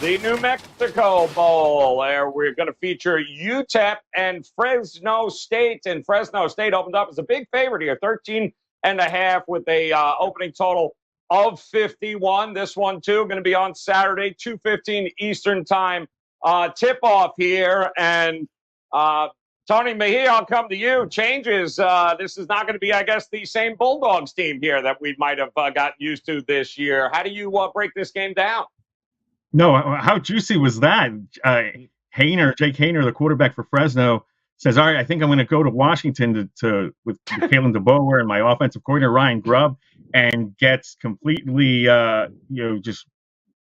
The New Mexico Bowl, where we're going to feature UTEP and Fresno State. And Fresno State opened up as a big favorite here, 13.5 with a opening total of 51. This one, too, going to be on Saturday, 2:15 Eastern time tip-off here. And Tony Mejia, I'll come to you. Changes. This is not going to be, I guess, the same Bulldogs team here that we might have gotten used to this year. How do you break this game down? No, how juicy was that? Jake Hayner, the quarterback for Fresno, says, "All right, I think I'm going to go to Washington with Kalen DeBoer and my offensive coordinator Ryan Grubb," and gets completely, just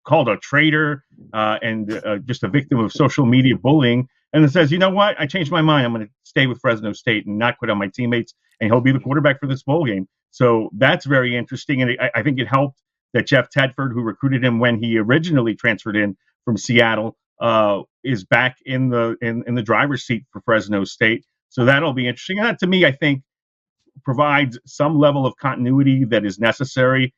called a traitor and just a victim of social media bullying. And then says, "You know what? I changed my mind. I'm going to stay with Fresno State and not quit on my teammates, and he'll be the quarterback for this bowl game." So that's very interesting, and I think it helped that Jeff Tedford, who recruited him when he originally transferred in from Seattle, is back in the driver's seat for Fresno State. So that'll be interesting. And that, to me, I think, provides some level of continuity that is necessary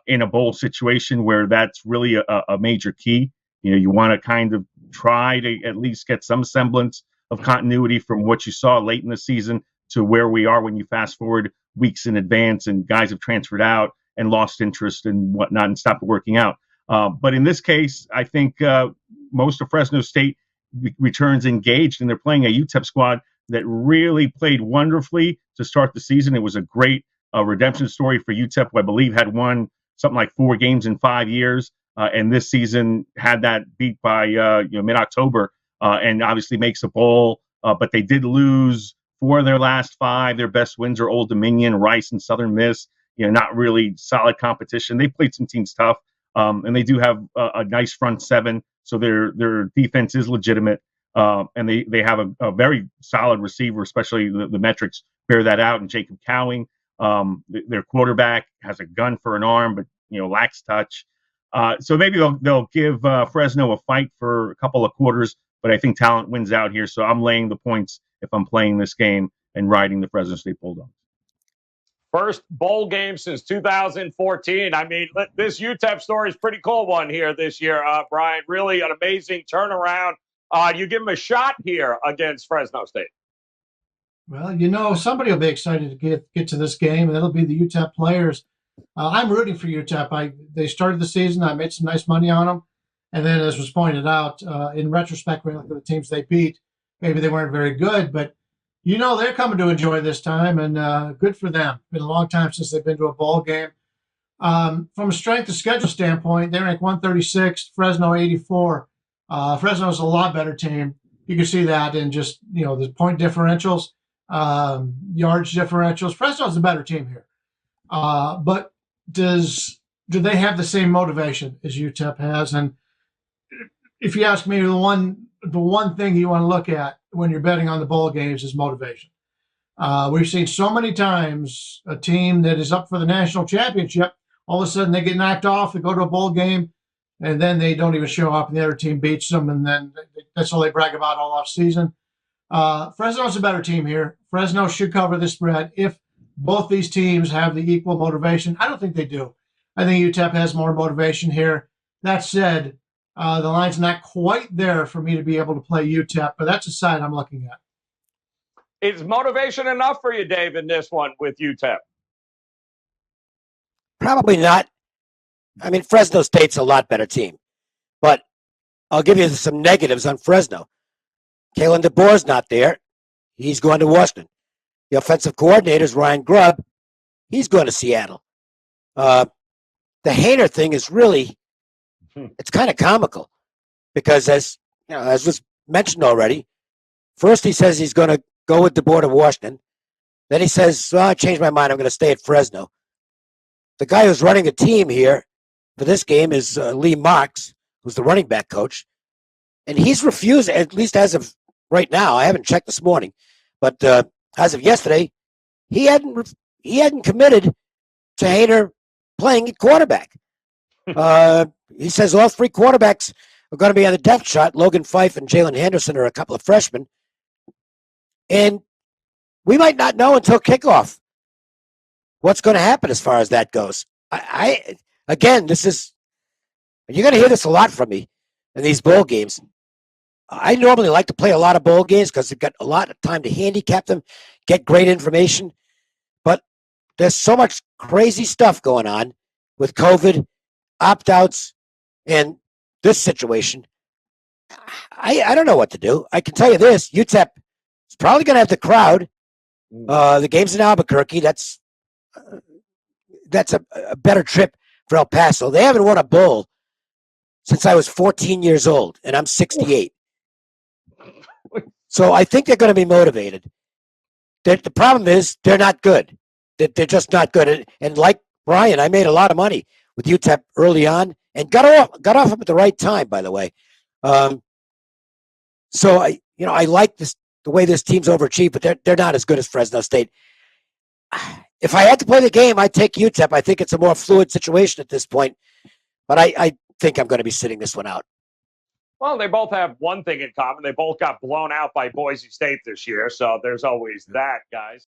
in a bowl situation where that's really a major key. You want to kind of try to at least get some semblance of continuity from what you saw late in the season to where we are when you fast forward weeks in advance and guys have transferred out and lost interest and whatnot and stopped working out. But in this case, I think most of Fresno State returns engaged, and they're playing a UTEP squad that really played wonderfully to start the season. It was a great redemption story for UTEP, who I believe had won something like 4 games in 5 years, and this season had that beat by mid-October, and obviously makes a bowl. But they did lose 4 of their last 5. Their best wins are Old Dominion, Rice, and Southern Miss. Not really solid competition. They played some teams tough, and they do have a nice front seven, so their defense is legitimate, and they have a very solid receiver, especially the metrics bear that out. And Jacob Cowing, their quarterback, has a gun for an arm, but lacks touch. So maybe they'll give Fresno a fight for a couple of quarters, but I think talent wins out here. So I'm laying the points if I'm playing this game and riding the Fresno State Bulldogs. First bowl game since 2014. I mean, this UTEP story is pretty cool one here this year, Brian. Really an amazing turnaround. You give them a shot here against Fresno State. Well, somebody will be excited to get to this game, and that'll be the UTEP players. I'm rooting for UTEP. They started the season. I made some nice money on them. And then, as was pointed out, in retrospect, when you look at the teams they beat, maybe they weren't very good, but they're coming to enjoy this time, and good for them. It's been a long time since they've been to a bowl game. From a strength of schedule standpoint, they rank 136, Fresno 84. Fresno's a lot better team. You can see that in just, the point differentials, yards differentials. Fresno's a better team here. But do they have the same motivation as UTEP has? And if you ask me, the one thing you want to look at when you're betting on the bowl games is motivation. We've seen so many times a team that is up for the national championship, all of a sudden they get knocked off, they go to a bowl game, and then they don't even show up, and the other team beats them, and then that's all they brag about all off season. Fresno's a better team here. Fresno should cover the spread if both these teams have the equal motivation. I don't think they do. I think UTEP has more motivation here. That said, the line's not quite there for me to be able to play UTEP, but that's a side I'm looking at. Is motivation enough for you, Dave, in this one with UTEP? Probably not. I mean, Fresno State's a lot better team. But I'll give you some negatives on Fresno. Kalen DeBoer's not there. He's going to Washington. The offensive coordinator is Ryan Grubb. He's going to Seattle. The Hayner thing is really, it's kind of comical because as was mentioned already, first he says he's going to go with DeBoer to Washington. Then he says, I changed my mind. I'm going to stay at Fresno. The guy who's running the team here for this game is Lee Marks, who's the running back coach. And he's refused, at least as of right now, I haven't checked this morning, but as of yesterday, he hadn't committed to Hayner playing at quarterback. He says all 3 quarterbacks are going to be on the depth chart. Logan Fife and Jalen Henderson are a couple of freshmen. And we might not know until kickoff what's going to happen as far as that goes. Again, you're going to hear this a lot from me. in these bowl games. I normally like to play a lot of bowl games because they've got a lot of time to handicap them, get great information. But there's so much crazy stuff going on with COVID, opt-outs, and this situation. I don't know what to do. I can tell you this, UTEP is probably going to have the crowd. The game's in Albuquerque. That's a better trip for El Paso. They haven't won a bowl since I was 14 years old, and I'm 68. So I think they're going to be motivated. The problem is they're not good. They're just not good. And like Brian, I made a lot of money with UTEP early on and got off them at the right time, by the way. So I like the way this team's overachieved, but they're not as good as Fresno State. If I had to play the game, I'd take UTEP. I think it's a more fluid situation at this point, but I think I'm going to be sitting this one out. Well, they both have one thing in common. They both got blown out by Boise State this year, so there's always that, guys.